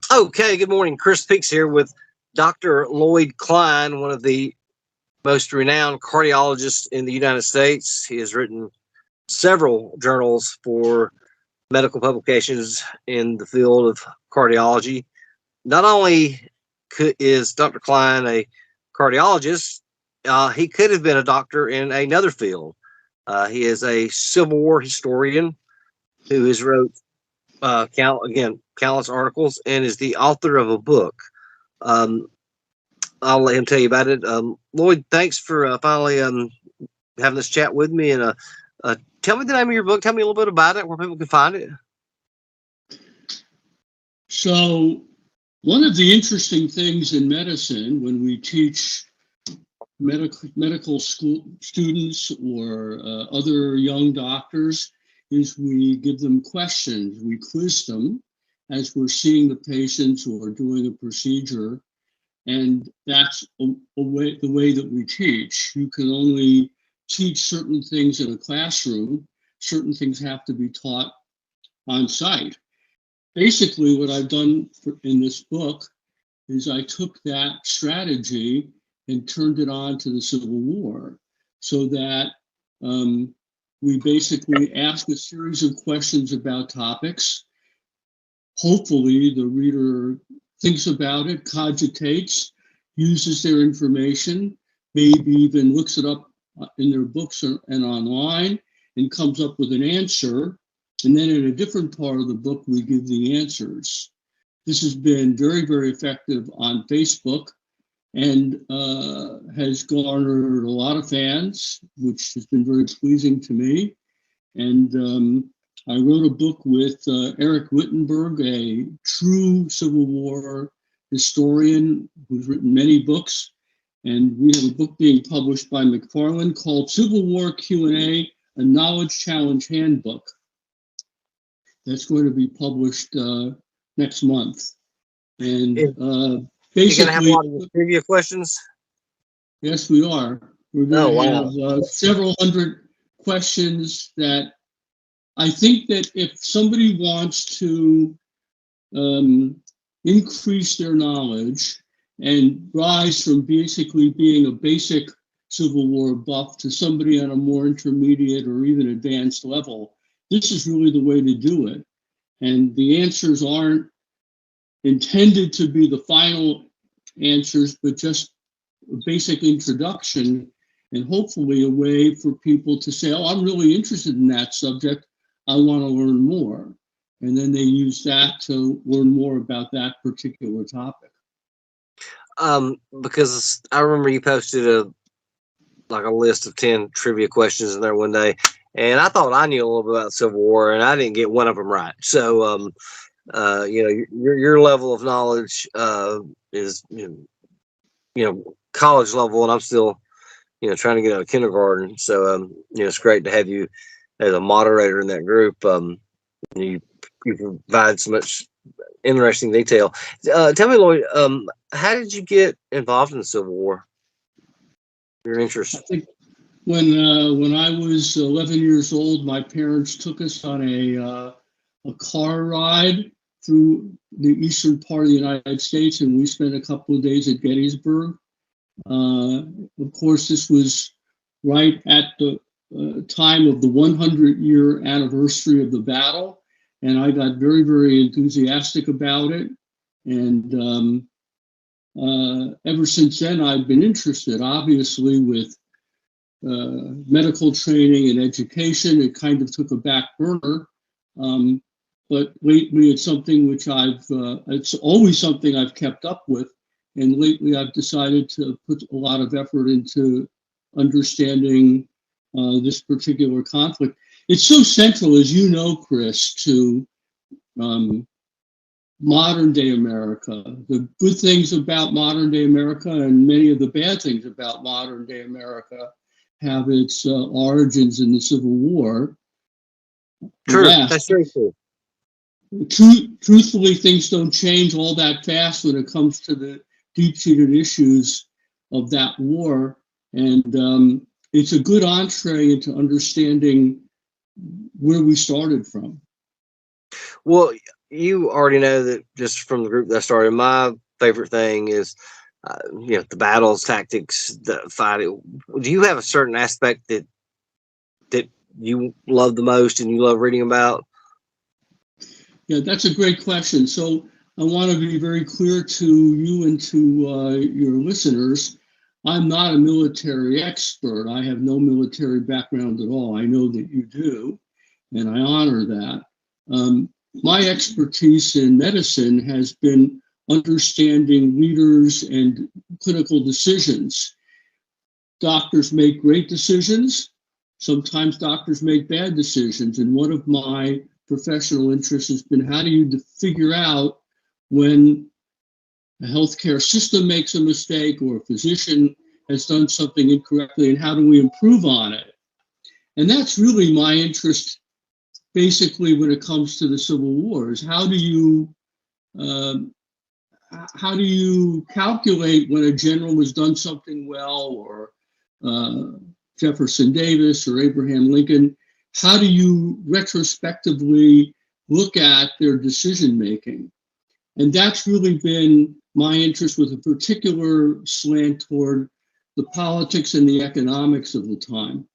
Okay, good morning. Chris Peaks here with Dr. Lloyd Klein, one of the most renowned cardiologists in the United States. He has written several journals for medical publications in the field of cardiology. Not only is Dr. Klein a cardiologist, he could have been a doctor in another field. He is a Civil War historian who has wrote countless articles and is the author of a book. Um, I'll let him tell you about it. Lloyd, thanks for finally having this chat with me. And tell me the name of your book. Tell me a little bit about it, where people can find it. So, one of the interesting things in medicine when we teach medical school students or other young doctors is we give them questions. We quiz them as we're seeing the patients or doing a procedure. And that's the way that we teach. You can only teach certain things in a classroom. Certain things have to be taught on site. Basically, what I've done in this book is I took that strategy and turned it on to the Civil War, so that we basically ask a series of questions about topics. Hopefully, the reader thinks about it, cogitates, uses their information, maybe even looks it up in their books and online, and comes up with an answer. And then in a different part of the book, we give the answers. This has been very, very effective on Facebook and has garnered a lot of fans, which has been very pleasing to me. And I wrote a book with Eric Wittenberg, a true Civil War historian who's written many books. And we have a book being published by McFarland called Civil War Q&A, a Knowledge Challenge Handbook. That's going to be published next month. And basically, you're going to have a lot of trivia questions? Yes, we are. We're going to have several hundred questions that I think that if somebody wants to increase their knowledge and rise from basically being a basic Civil War buff to somebody on a more intermediate or even advanced level, this is really the way to do it. And the answers aren't intended to be the final answers, but just a basic introduction and hopefully a way for people to say, oh, I'm really interested in that subject. I want to learn more. And then they use that to learn more about that particular topic. Because I remember you posted a list of 10 trivia questions in there one day, and I thought I knew a little bit about the Civil War, and I didn't get one of them right. So, your level of knowledge is, college level, and I'm still, trying to get out of kindergarten. So, it's great to have you as a moderator in that group. You provide so much interesting detail. Tell me, Lloyd, how did you get involved in the Civil War? Your interest? I think when I was 11 years old, my parents took us on a car ride through the eastern part of the United States, and we spent a couple of days at Gettysburg. Of course, this was right at the time of the 100-year anniversary of the battle, and I got very, very enthusiastic about it. And ever since then, I've been interested, obviously, with medical training and education. It kind of took a back burner, but lately it's something which it's always something I've kept up with. And lately I've decided to put a lot of effort into understanding this particular conflict. It's so central, as you know, Chris, to modern day America. The good things about modern day America and many of the bad things about modern day America have its origins in the Civil War. True, that's very true. Truthfully, things don't change all that fast when it comes to the deep-seated issues of that war. And it's a good entree into understanding where we started from. Well, you already know that just from the group that I started, my favorite thing is, the battles, tactics, the fight. Do you have a certain aspect that you love the most and you love reading about? Yeah, that's a great question. So I want to be very clear to you and to your listeners. I'm not a military expert. I have no military background at all. I know that you do, and I honor that. My expertise in medicine has been understanding leaders and clinical decisions. Doctors make great decisions. Sometimes doctors make bad decisions. And one of my professional interests has been how do you figure out when a healthcare system makes a mistake or a physician has done something incorrectly, and how do we improve on it? And that's really my interest, basically, when it comes to the Civil War, is how do you calculate when a general has done something well, or Jefferson Davis or Abraham Lincoln? How do you retrospectively look at their decision making? And that's really been my interest, with a particular slant toward the politics and the economics of the time.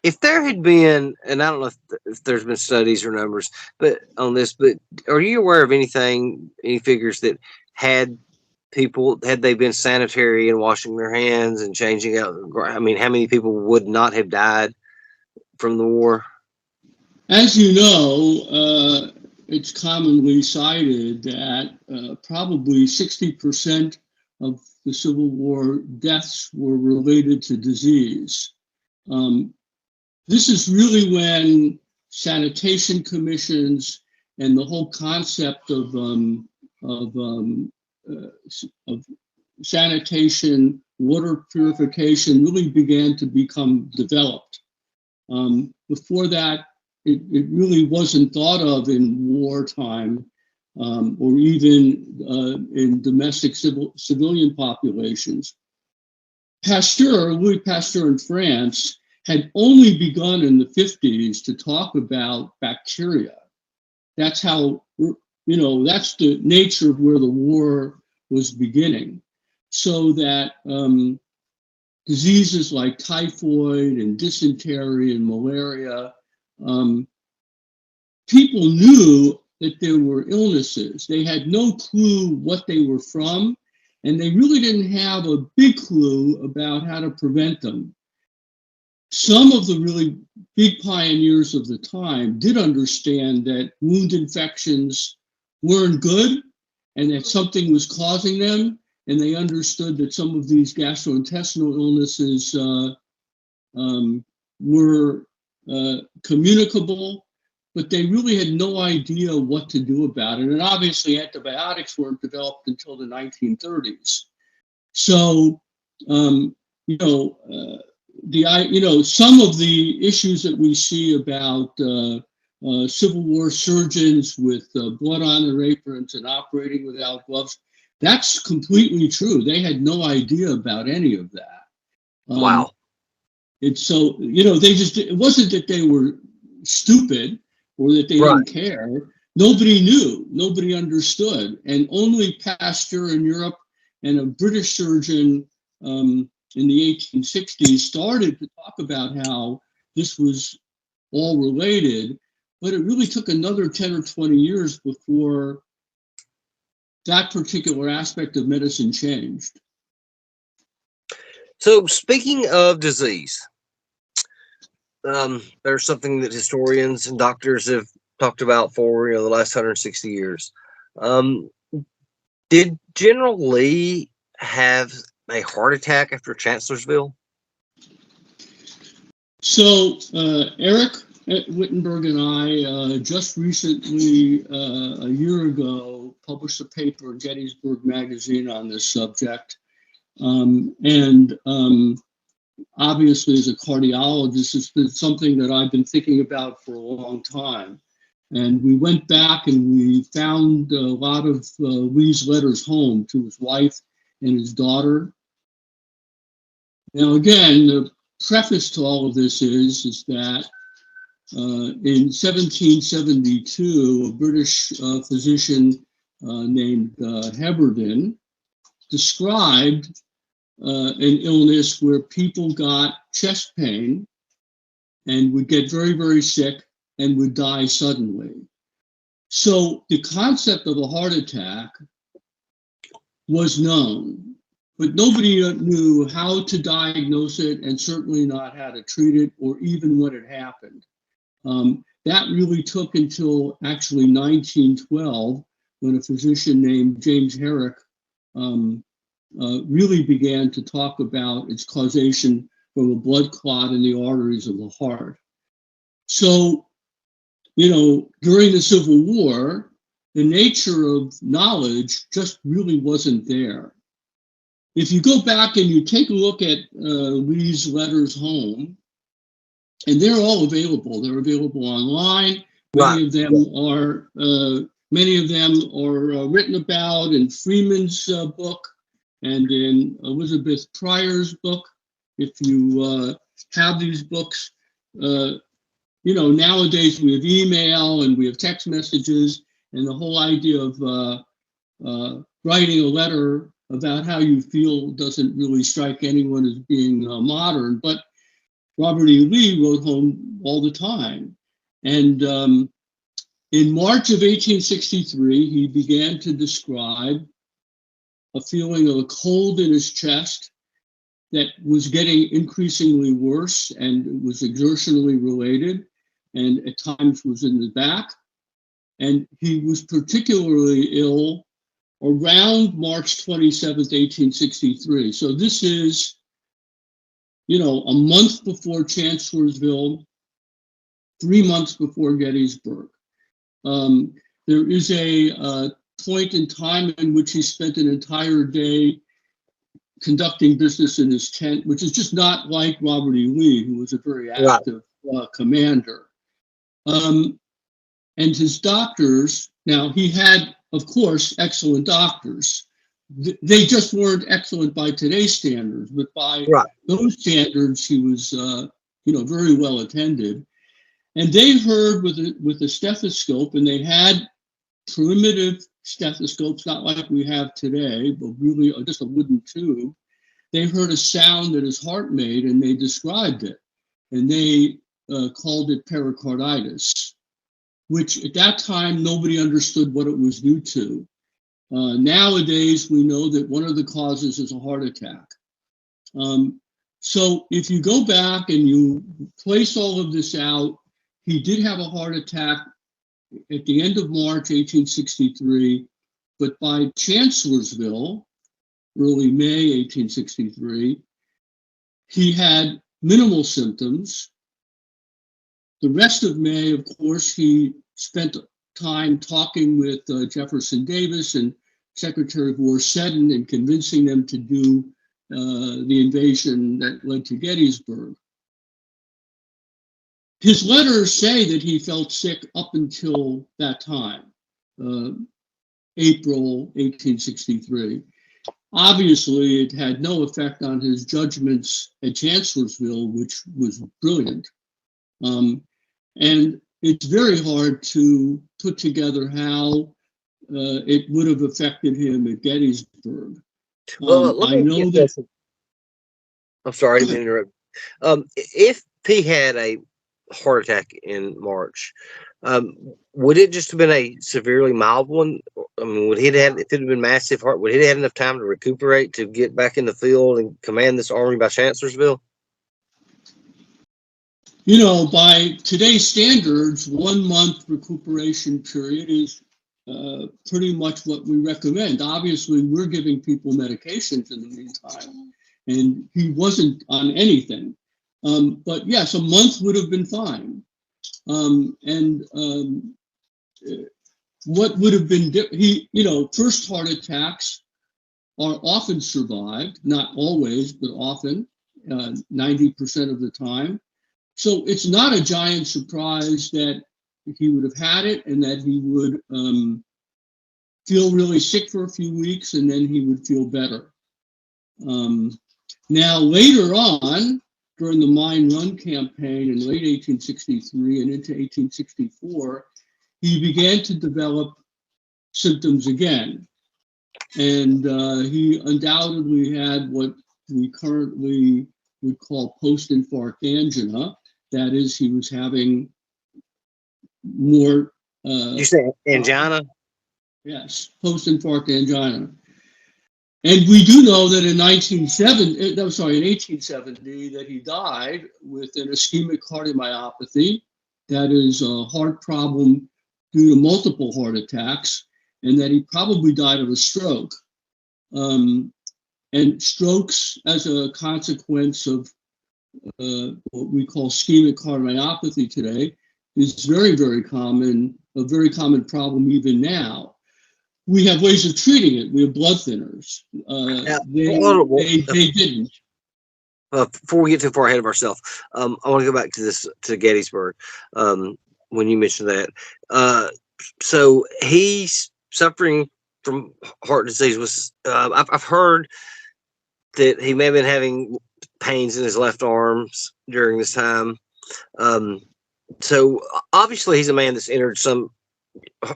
If there had been, and I don't know if there's been studies or numbers, but on this, but are you aware of any figures that had they been sanitary and washing their hands and changing out? I mean, how many people would not have died from the war? As you know, it's commonly cited that probably 60% of the Civil War deaths were related to disease. This is really when sanitation commissions and the whole concept of sanitation, water purification really began to become developed. Before that, it really wasn't thought of in wartime, or even in domestic civilian populations. Louis Pasteur in France, had only begun in the 50s to talk about bacteria. That's how, that's the nature of where the war was beginning. So that diseases like typhoid and dysentery and malaria, people knew that there were illnesses. They had no clue what they were from, and they really didn't have a big clue about how to prevent them. Some of the really big pioneers of the time did understand that wound infections weren't good and that something was causing them, and they understood that some of these gastrointestinal illnesses were communicable, but they really had no idea what to do about it. And obviously antibiotics weren't developed until the 1930s. So, some of the issues that we see about Civil War surgeons with blood on their aprons and operating without gloves, that's completely true. They had no idea about any of that. Wow. And so, it wasn't that they were stupid or that they didn't care. Nobody knew, nobody understood. And only Pasteur in Europe and a British surgeon in the 1860s started to talk about how this was all related, but it really took another 10 or 20 years before that particular aspect of medicine changed. So speaking of disease, there's something that historians and doctors have talked about for the last 160 years. Did General Lee have a heart attack after Chancellorsville? So Eric Wittenberg and I just recently, a year ago, published a paper in Gettysburg Magazine on this subject. Obviously, as a cardiologist, it's been something that I've been thinking about for a long time. And we went back and we found a lot of Lee's letters home to his wife and his daughter. Now, again, the preface to all of this is that In 1772, a British physician named Heberden described an illness where people got chest pain and would get very, very sick and would die suddenly. So the concept of a heart attack was known, but nobody knew how to diagnose it and certainly not how to treat it or even when it happened. That really took until actually 1912 when a physician named James Herrick really began to talk about its causation from a blood clot in the arteries of the heart. So, during the Civil War, the nature of knowledge just really wasn't there. If you go back and you take a look at Lee's letters home, and they're all available. They're available online. Many of them are written about in Freeman's book and in Elizabeth Pryor's book. If you have these books, nowadays we have email and we have text messages, and the whole idea of writing a letter about how you feel doesn't really strike anyone as being modern. But Robert E. Lee wrote home all the time. And in March of 1863, he began to describe a feeling of a cold in his chest that was getting increasingly worse, and it was exertionally related, and at times was in the back. And he was particularly ill around March 27th, 1863. So this is, a month before Chancellorsville, 3 months before Gettysburg. There is a point in time in which he spent an entire day conducting business in his tent, which is just not like Robert E. Lee, who was a very active commander. And his doctors, now he had, of course, excellent doctors. They just weren't excellent by today's standards, but by those standards, he was, very well attended. And they heard with a stethoscope, and they had primitive stethoscopes, not like we have today, but really just a wooden tube. They heard a sound that his heart made, and they described it. And they called it pericarditis, which at that time, nobody understood what it was due to. Nowadays, we know that one of the causes is a heart attack. So if you go back and you place all of this out, he did have a heart attack at the end of March 1863, but by Chancellorsville, early May 1863, he had minimal symptoms. The rest of May, of course, he spent time talking with Jefferson Davis and Secretary of War Seddon and convincing them to do the invasion that led to Gettysburg. His letters say that he felt sick up until that time, April 1863. Obviously, it had no effect on his judgments at Chancellorsville, which was brilliant. And it's very hard to put together how it would have affected him at Gettysburg. I know that. I'm sorry to interrupt. If he had a heart attack in March, would it just have been a severely mild one? I mean, if it had been massive heart, would he have had enough time to recuperate to get back in the field and command this army by Chancellorsville? By today's standards, 1 month recuperation period is pretty much what we recommend. Obviously, we're giving people medications in the meantime, and he wasn't on anything. But yes, a month would have been fine. What would have been, first heart attacks are often survived, not always, but often, 90% of the time. So it's not a giant surprise that he would have had it and that he would feel really sick for a few weeks and then he would feel better. Now, later on, during the Mine Run campaign in late 1863 and into 1864, he began to develop symptoms again. And he undoubtedly had what we currently would call post-infarct angina. That is, he was having more. You say angina? Yes, post-infarct angina. And we do know that in 1870, that he died with an ischemic cardiomyopathy. That is a heart problem due to multiple heart attacks, and that he probably died of a stroke. And strokes as a consequence of what we call ischemic cardiomyopathy today is very, very common, a very common problem even now. We have ways of treating it. We have blood thinners. They didn't. Before we get too far ahead of ourselves, I want to go back to Gettysburg. When you mentioned that, so he's suffering from heart disease. I've heard that he may have been having pains in his left arms during this time. So obviously he's a man that's entered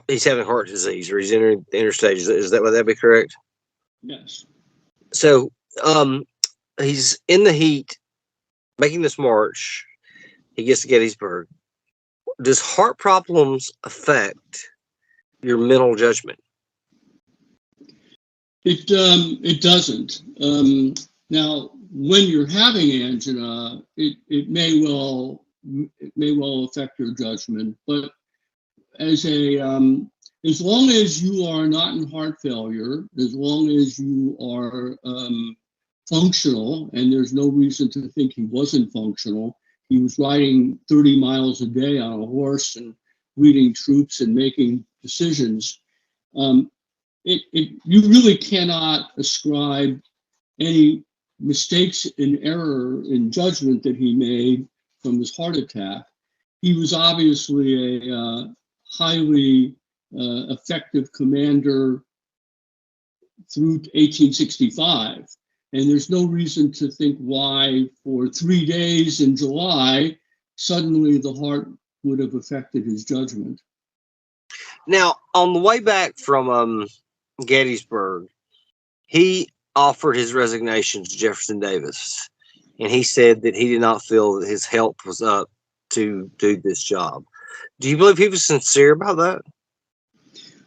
he's having heart disease, or he's entering the inner stages. Would that be correct? Yes. So he's in the heat, making this march. He gets to Gettysburg. Does heart problems affect your mental judgment? It doesn't. Now, when you're having angina, it may well affect your judgment, but as long as you are not in heart failure, as long as you are functional, and there's no reason to think he wasn't functional. He was riding 30 miles a day on a horse and leading troops and making decisions. You really cannot ascribe any mistakes in error in judgment that he made from his heart attack. He was obviously a highly effective commander through 1865. And there's no reason to think why for 3 days in July, suddenly the heart would have affected his judgment. Now, on the way back from Gettysburg, he offered his resignation to Jefferson Davis, and he said that he did not feel that his health was up to do this job. Do you believe he was sincere about that?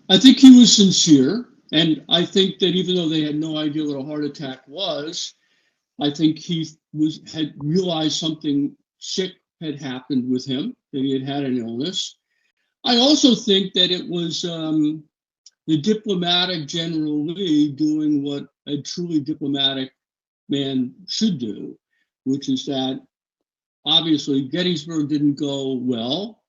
I think he was sincere, and I think that even though they had no idea what a heart attack was, I think he had realized something sick had happened with him, that he had an illness. I also think that it was the diplomatic General Lee doing what a truly diplomatic man should do, which is that obviously Gettysburg didn't go well.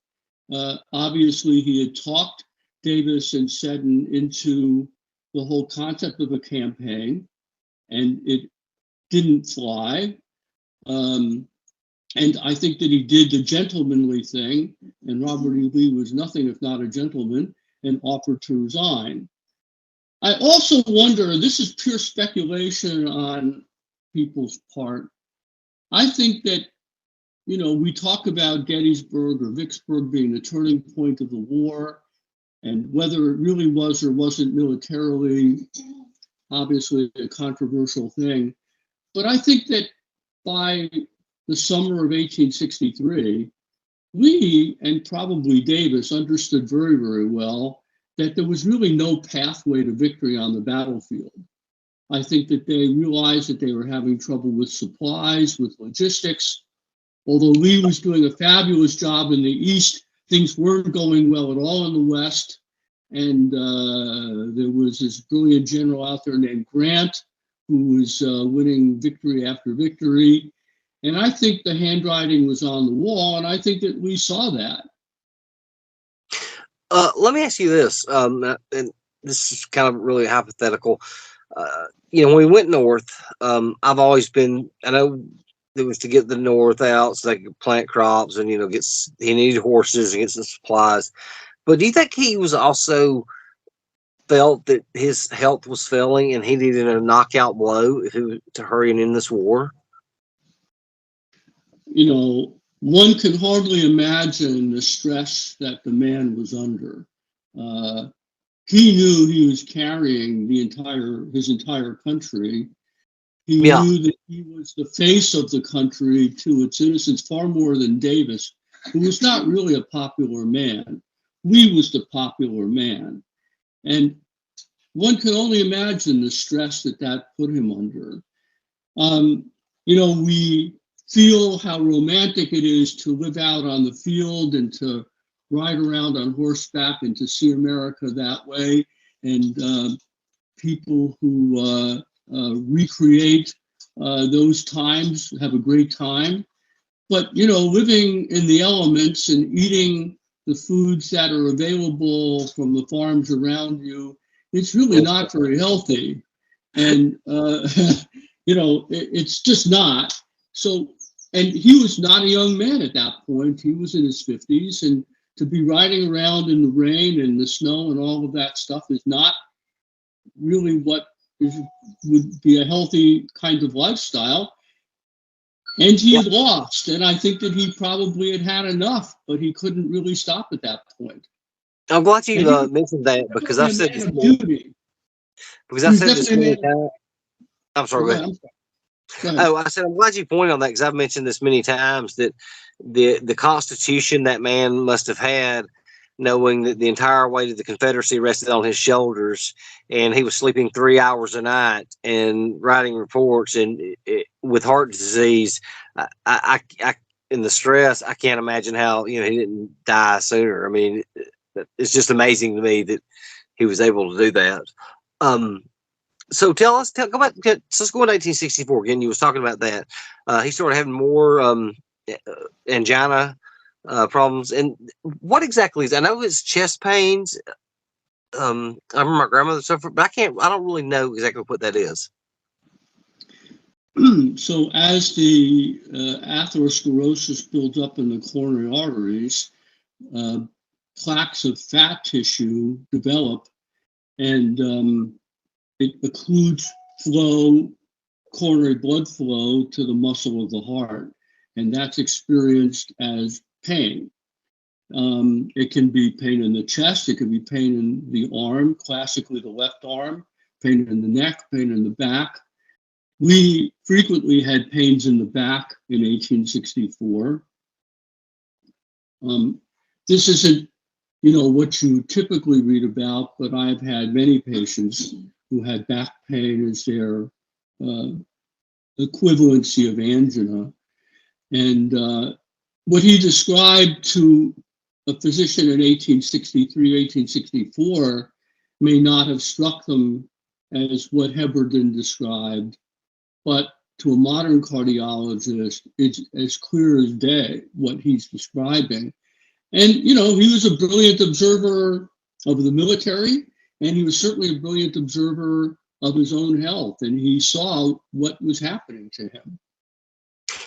Obviously, he had talked Davis and Seddon into the whole concept of a campaign, and it didn't fly. And I think that he did the gentlemanly thing, and Robert E. Lee was nothing if not a gentleman, and offered to resign. I also wonder, this is pure speculation on people's part. I think that, we talk about Gettysburg or Vicksburg being the turning point of the war, and whether it really was or wasn't militarily, obviously a controversial thing. But I think that by the summer of 1863, Lee and probably Davis understood very, very well that there was really no pathway to victory on the battlefield. I think that they realized that they were having trouble with supplies, with logistics. Although Lee was doing a fabulous job in the East, things weren't going well at all in the West. And there was this brilliant general out there named Grant, who was winning victory after victory. And I think the handwriting was on the wall, and I think that we saw that. Let me ask you this, and this is kind of really hypothetical. When we went north, I know it was to get the North out so they could plant crops and, he needed horses and get some supplies. But do you think he was also felt that his health was failing and he needed a knockout blow to hurry and end this war? one can hardly imagine the stress that the man was under. He knew he was carrying his entire country. He Yeah. knew that he was the face of the country to its citizens far more than Davis, who was not really a popular man. Lee was the popular man. And one can only imagine the stress that put him under. We feel how romantic it is to live out on the field and to ride around on horseback and to see America that way. And people who recreate those times have a great time. But, living in the elements and eating the foods that are available from the farms around you, it's really not very healthy. And, it's just not. So, and he was not a young man at that point. He was in his 50s. And to be riding around in the rain and the snow and all of that stuff is not really what would be a healthy kind of lifestyle. And he had lost, and I think that he probably had enough, but he couldn't really stop at that point. I'm glad you mentioned that because I've said this many times. I'm sorry, go ahead. Oh, I said I'm glad you pointed on that because I've mentioned this many times that the constitution that man must have had, knowing that the entire weight of the Confederacy rested on his shoulders, and he was sleeping 3 hours a night and writing reports, and with heart disease, I in the stress, I can't imagine how he didn't die sooner. I mean, it's just amazing to me that he was able to do that. So let's go back. Let's go to 1864 again. You was talking about that. He started having more angina problems. And what exactly is? I know it's chest pains. I remember my grandmother suffered, but I don't really know exactly what that is. So as the atherosclerosis builds up in the coronary arteries, plaques of fat tissue develop, and it occludes coronary blood flow to the muscle of the heart, and that's experienced as pain. It can be pain in the chest, it can be pain in the arm, classically the left arm, pain in the neck, pain in the back. We frequently had pains in the back in 1864. This isn't, what you typically read about, but I've had many patients who had back pain as their equivalency of angina. And what he described to a physician in 1863, 1864 may not have struck them as what Heberden described, but to a modern cardiologist, it's as clear as day what he's describing. And, he was a brilliant observer of the military, and he was certainly a brilliant observer of his own health, and he saw what was happening to him.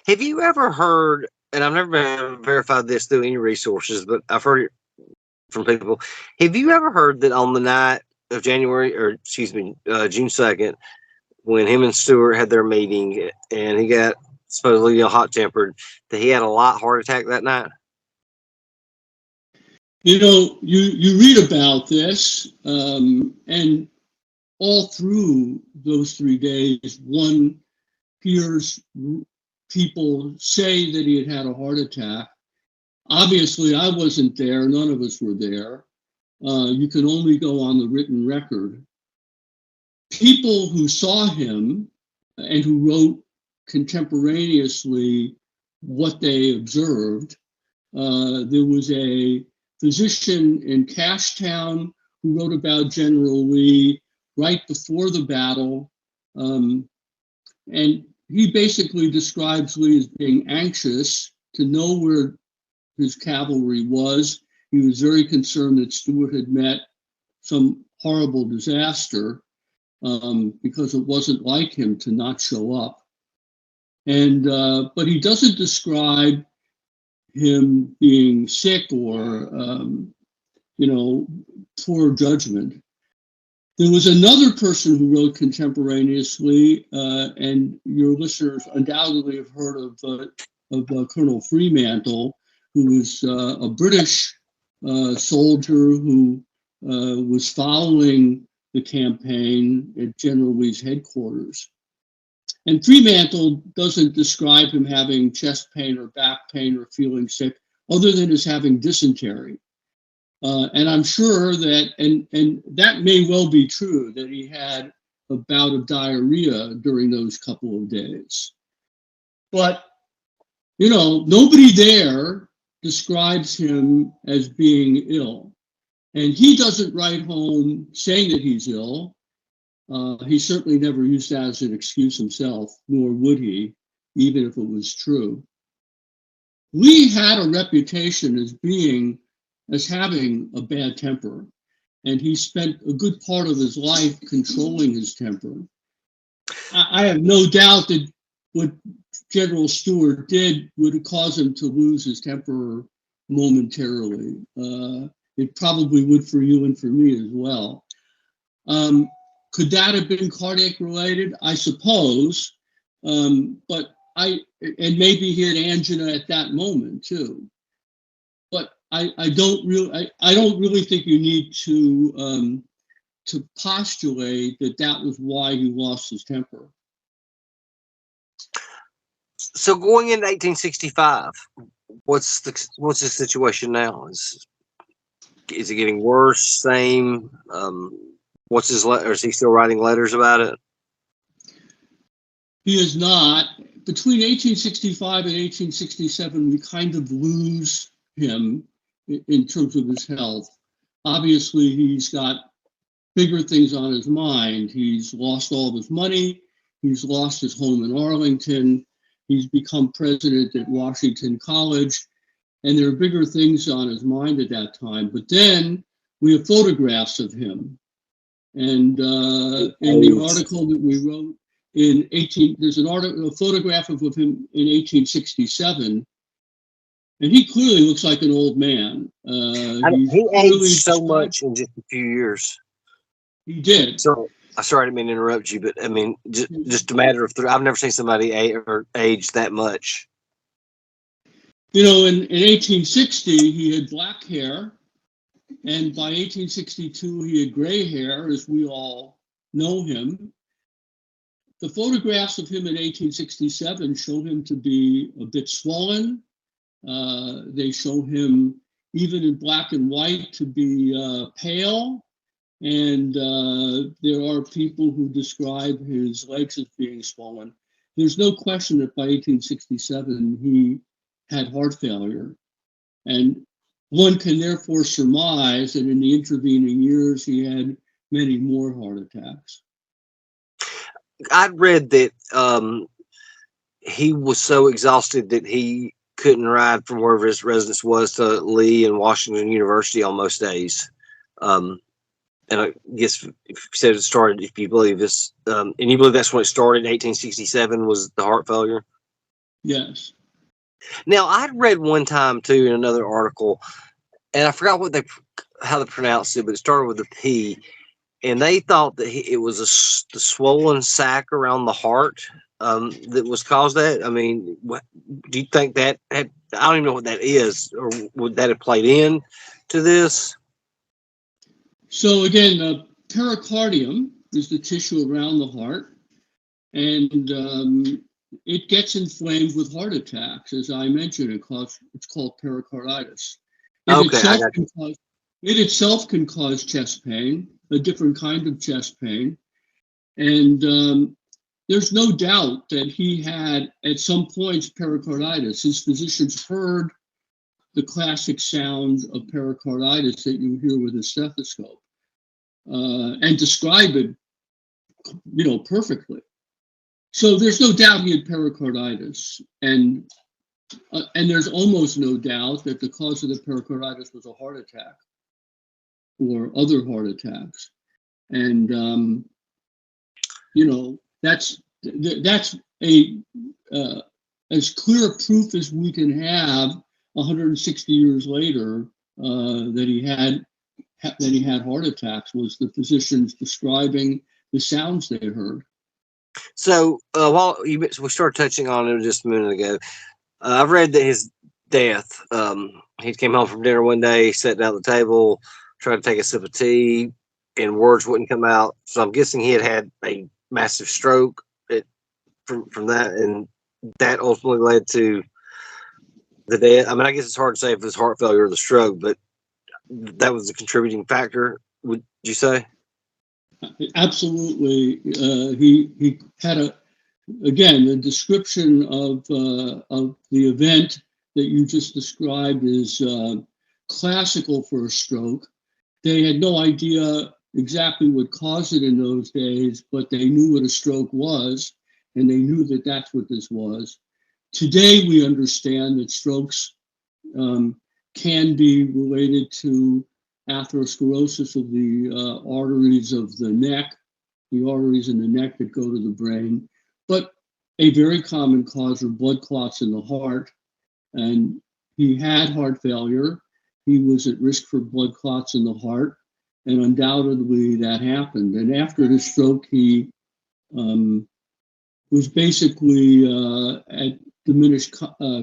Have you ever heard, and I've never verified this through any resources, but I've heard it from people. Have you ever heard that on the night of June 2nd, when him and Stewart had their meeting and he got supposedly hot-tempered, that he had a light heart attack that night? You read about this, and all through those 3 days, one hears people say that he had a heart attack. Obviously, I wasn't there. None of us were there. You can only go on the written record. People who saw him and who wrote contemporaneously what they observed, there was a physician in Cashtown who wrote about General Lee right before the battle. And he basically describes Lee as being anxious to know where his cavalry was. He was very concerned that Stewart had met some horrible disaster, because it wasn't like him to not show up. And but he doesn't describe him being sick or poor judgment. There was another person who wrote contemporaneously, and your listeners undoubtedly have heard of Colonel Fremantle, who was a British soldier who was following the campaign at General Lee's headquarters. And Fremantle doesn't describe him having chest pain or back pain or feeling sick, other than as having dysentery. And I'm sure that, and that may well be true, that he had a bout of diarrhea during those couple of days. But, you know, nobody there describes him as being ill. And he doesn't write home saying that he's ill. He certainly never used that as an excuse himself, nor would he, even if it was true. Lee had a reputation as having a bad temper, and he spent a good part of his life controlling his temper. I have no doubt that what General Stewart did would cause him to lose his temper momentarily. It probably would for you and for me as well. Could that have been cardiac related? I suppose, but and maybe he had angina at that moment too. But I don't really think you need to postulate that was why he lost his temper. So going into 1865, what's the situation now? Is it getting worse? Same? What's his letter? Is he still writing letters about it? He is not. Between 1865 and 1867, we kind of lose him in terms of his health. Obviously, he's got bigger things on his mind. He's lost all of his money. He's lost his home in Arlington. He's become president at Washington College. And there are bigger things on his mind at that time. But then we have photographs of him. And in the article that we wrote there's a photograph of him in 1867. And he clearly looks like an old man. He aged so much in just a few years. He did. So, sorry, I didn't mean to interrupt you, but I mean, just a matter of I've never seen somebody age that much. You know, in 1860, he had black hair. And by 1862, he had gray hair, as we all know him. The photographs of him in 1867 show him to be a bit swollen. They show him, even in black and white, to be pale. And there are people who describe his legs as being swollen. There's no question that by 1867, he had heart failure. And one can therefore surmise that in the intervening years, he had many more heart attacks. I'd read that he was so exhausted that he couldn't ride from wherever his residence was to Lee and Washington University on most days. And I guess if you said it started, if you believe this, and you believe that's when it started, 1867 was the heart failure? Yes. Now, I'd read one time, too, in another article, and I forgot how they pronounced it, but it started with a P, and they thought that it was the swollen sac around the heart that was caused that. I mean, do you think that I don't even know what that is, or would that have played in to this? So again, the pericardium is the tissue around the heart, and it gets inflamed with heart attacks. As I mentioned, it's called pericarditis. It itself can cause chest pain, a different kind of chest pain. And there's no doubt that he had, at some points, pericarditis. His physicians heard the classic sound of pericarditis that you hear with a stethoscope and describe it, perfectly. So there's no doubt he had pericarditis, and there's almost no doubt that the cause of the pericarditis was a heart attack or other heart attacks. And that's as clear a proof as we can have 160 years later that he had heart attacks, was the physicians describing the sounds they heard. So while we started touching on it just a minute ago, I've read that his death. He came home from dinner one day, sat down at the table, tried to take a sip of tea, and words wouldn't come out. So I'm guessing he had a massive stroke from that, and that ultimately led to the death. I mean, I guess it's hard to say if it was heart failure or the stroke, but that was a contributing factor. Would you say? Absolutely. He had again, the description of the event that you just described is classical for a stroke. They had no idea exactly what caused it in those days, but they knew what a stroke was, and they knew that that's what this was. Today, we understand that strokes can be related to atherosclerosis of the arteries of the neck, the arteries in the neck that go to the brain. But a very common cause are blood clots in the heart. And he had heart failure. He was at risk for blood clots in the heart. And undoubtedly that happened. And after the stroke, he was basically at diminished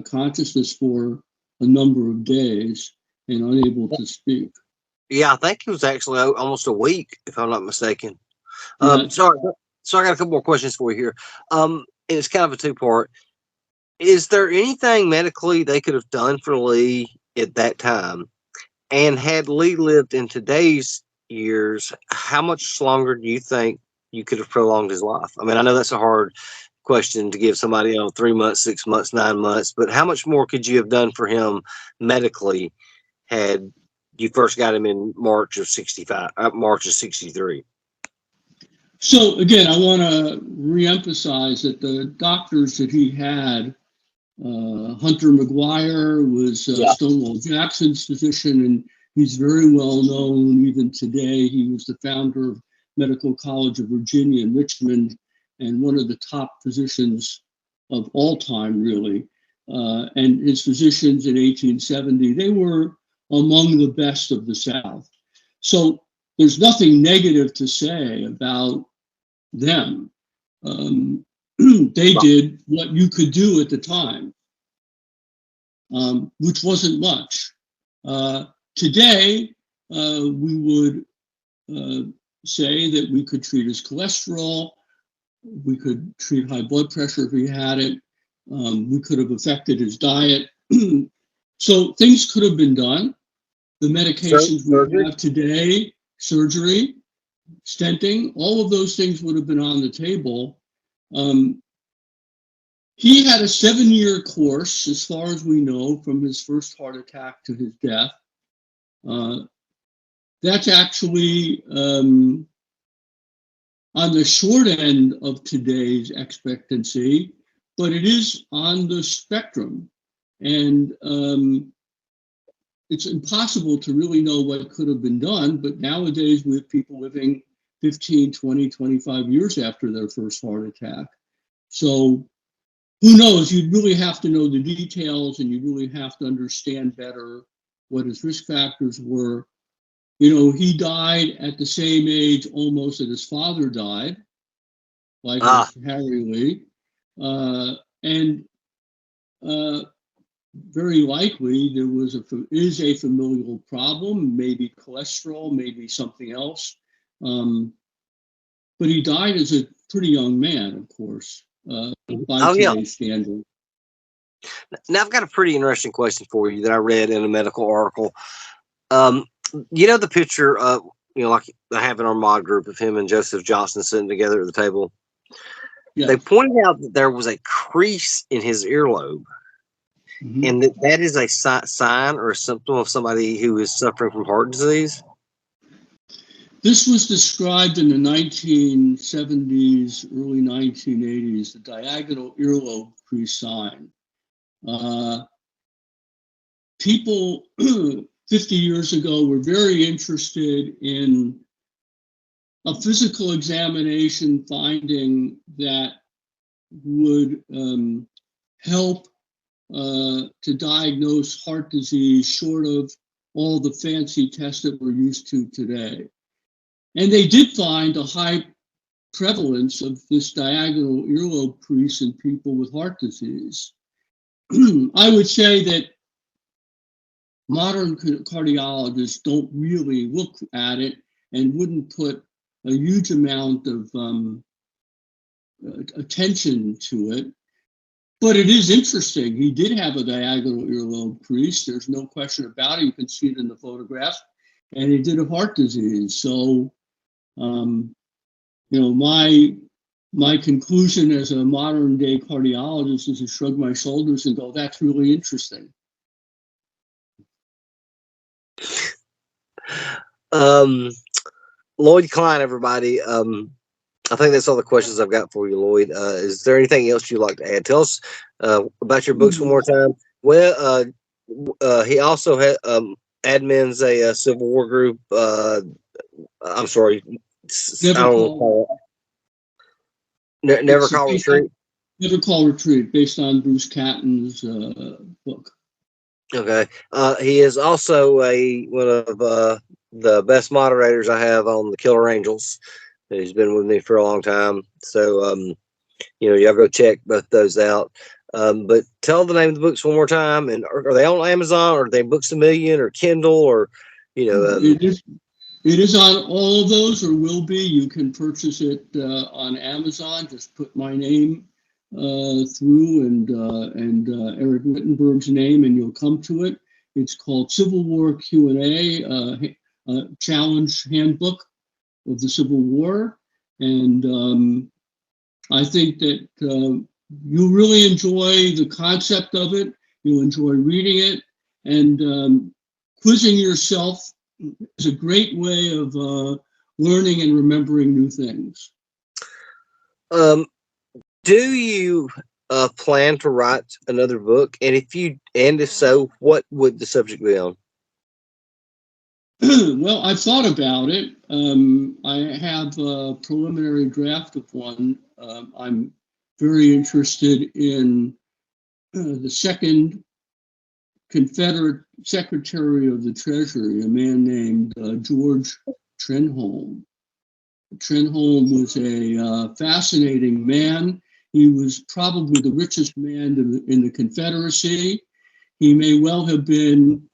consciousness for a number of days and unable to speak. Yeah, I think it was actually almost a week, if I'm not mistaken. Yeah. Sorry. So I got a couple more questions for you here. It's kind of a two-part. Is there anything medically they could have done for Lee at that time? And had Lee lived in today's years, how much longer do you think you could have prolonged his life? I mean, I know that's a hard question to give somebody, 3 months, 6 months, 9 months, but how much more could you have done for him medically had you first got him in March of 63? So again, I want to reemphasize that the doctors that he had, Hunter McGuire was Stonewall Jackson's physician, and he's very well known even today. He was the founder of Medical College of Virginia in Richmond and one of the top physicians of all time, really. And his physicians in 1870, they were among the best of the South. So there's nothing negative to say about them. They did what you could do at the time, which wasn't much. Today, we would say that we could treat his cholesterol, we could treat high blood pressure if he had it, we could have affected his diet. So things could have been done. The medications we have today, surgery, stenting, all of those things would have been on the table. He had a 7-year course, as far as we know, from his first heart attack to his death. That's actually on the short end of today's expectancy, but it is on the spectrum. And it's impossible to really know what could have been done, but nowadays we have people living 15, 20, 25 years after their first heart attack. So who knows? You'd really have to know the details, and you really have to understand better what his risk factors were. He died at the same age almost that his father died, like Harry Lee. And very likely there is a familial problem, maybe cholesterol, maybe something else. But he died as a pretty young man, of course, by today's standard. Now I've got a pretty interesting question for you that I read in a medical article. The picture, like I have in our mod group of him and Joseph Johnson sitting together at the table. Yeah. They pointed out that there was a crease in his earlobe. Mm-hmm. And that is a sign or a symptom of somebody who is suffering from heart disease? This was described in the 1970s, early 1980s, the diagonal earlobe crease sign. People 50 years ago were very interested in a physical examination finding that would help to diagnose heart disease short of all the fancy tests that we're used to today. And they did find a high prevalence of this diagonal earlobe crease in people with heart disease. I would say that modern cardiologists don't really look at it and wouldn't put a huge amount of attention to it. But it is interesting. He did have a diagonal earlobe crease. There's no question about it. You can see it in the photograph. And he did have heart disease. So, my conclusion as a modern day cardiologist is to shrug my shoulders and go, that's really interesting. Lloyd Klein, everybody. I think that's all the questions I've got for you, Lloyd. Is there anything else you'd like to add? Tell us about your books one more time. Well, he also had admins a Civilwar group. I'm sorry, Never I don't know. Never Call Retreat. Never Call Retreat, based on Bruce Catton's book. Okay. He is also one of the best moderators I have on the Killer Angels. He's been with me for a long time. So, y'all go check both those out. But tell the name of the books one more time. And are they on Amazon, or are they Books A Million or Kindle, or, It is on all of those, or will be. You can purchase it on Amazon. Just put my name through and Eric Wittenberg's name, and you'll come to it. It's called Civilwar Q&A, Challenge Handbook of the Civil War. And I think that you'll really enjoy the concept of it. You'll enjoy reading it, and quizzing yourself is a great way of learning and remembering new things. Do you plan to write another book? And if so, what would the subject be on? Well, I've thought about it. I have a preliminary draft of one. I'm very interested in the second Confederate Secretary of the Treasury, a man named George Trenholm. Trenholm was a fascinating man. He was probably the richest man in the Confederacy. He may well have been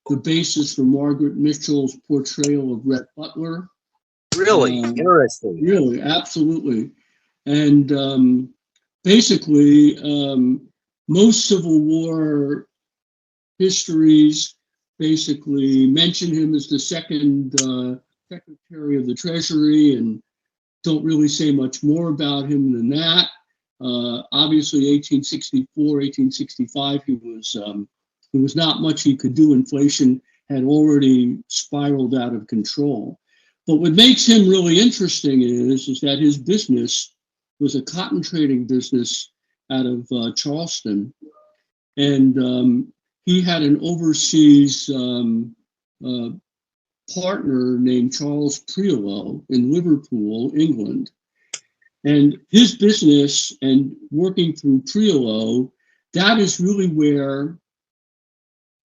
the basis for Margaret Mitchell's portrayal of Rhett Butler. Really? Interesting. Really, absolutely. And basically, most Civil War histories basically mention him as the second Secretary of the Treasury and don't really say much more about him than that. Obviously, 1864, 1865, there was not much he could do. Inflation had already spiraled out of control. But what makes him really interesting is that his business was a cotton trading business out of Charleston. And he had an overseas partner named Charles Priolo in Liverpool, England. And his business and working through Priolo, that is really where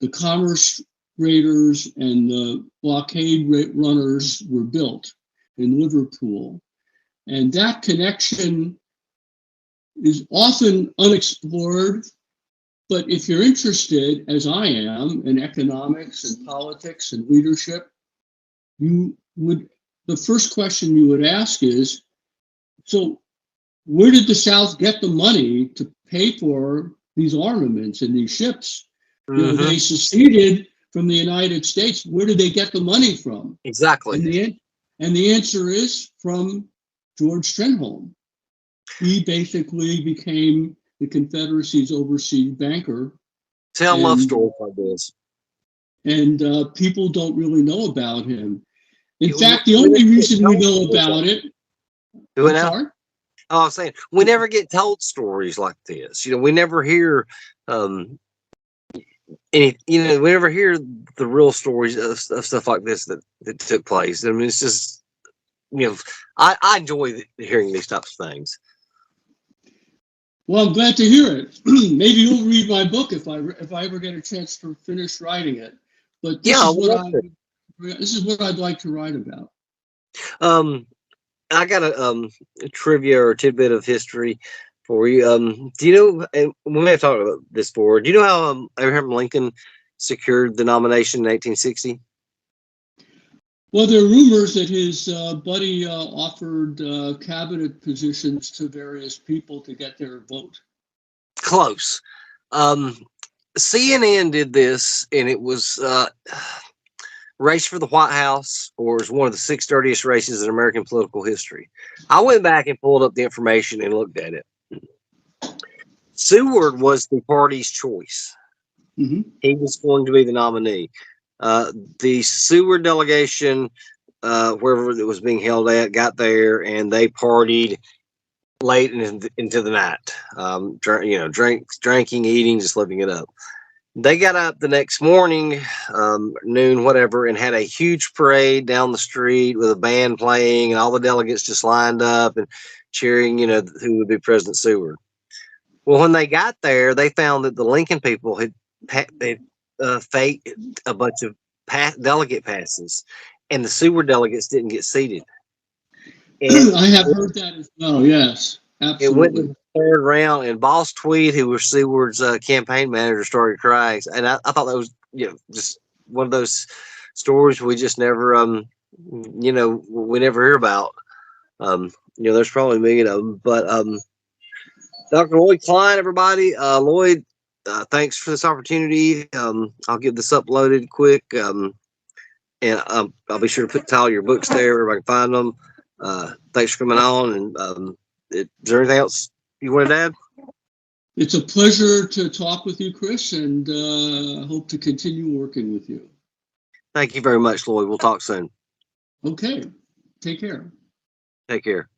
the commerce raiders and the blockade runners were built in Liverpool. And that connection is often unexplored. But if you're interested, as I am, in economics and politics and leadership, the first question you would ask is, so where did the South get the money to pay for these armaments and these ships? Mm-hmm. They seceded from the United States. Where did they get the money from? Exactly. And the answer is from George Trenholm. He basically became the Confederacy's overseas banker. Tell love stories like this. And people don't really know about him. In fact, the only reason we know about it. I was saying, we never get told stories like this. We never hear we never hear the real stories of stuff like this that took place. I mean, it's just, I enjoy hearing these types of things. Well, I'm glad to hear it. Maybe you'll read my book if I ever get a chance to finish writing it. But this is what I'd like to write about. I got a trivia or tidbit of history. for you. Do you know, and we may have talked about this before, do you know how Abraham Lincoln secured the nomination in 1860? Well, there are rumors that his buddy offered cabinet positions to various people to get their vote. Close. CNN did this, and it was race for the White House, or it was one of the 6 dirtiest races in American political history. I went back and pulled up the information and looked at it. Seward was the party's choice. Mm-hmm. He was going to be the nominee. The Seward delegation, wherever it was being held at, got there, and they partied late into the night. Drinking, eating, just living it up. They got up the next morning, noon, whatever, and had a huge parade down the street with a band playing, and all the delegates just lined up and cheering, who would be President Seward. Well, when they got there, they found that the Lincoln people had faked a bunch of delegate passes, and the Seward delegates didn't get seated. And I have heard that as well. Yes, absolutely. It went to the third round, and Boss Tweed, who was Seward's campaign manager, started crying. And I thought that was, just one of those stories we just never, we never hear about. There's probably a million of them. But Dr. Lloyd Klein, everybody, Lloyd, thanks for this opportunity. I'll get this uploaded quick, and I'll be sure to put all your books there where I can find them. Thanks for coming on. And is there anything else you wanted to add? It's a pleasure to talk with you, Chris, and hope to continue working with you. Thank you very much, Lloyd. We'll talk soon. Okay. Take care. Take care.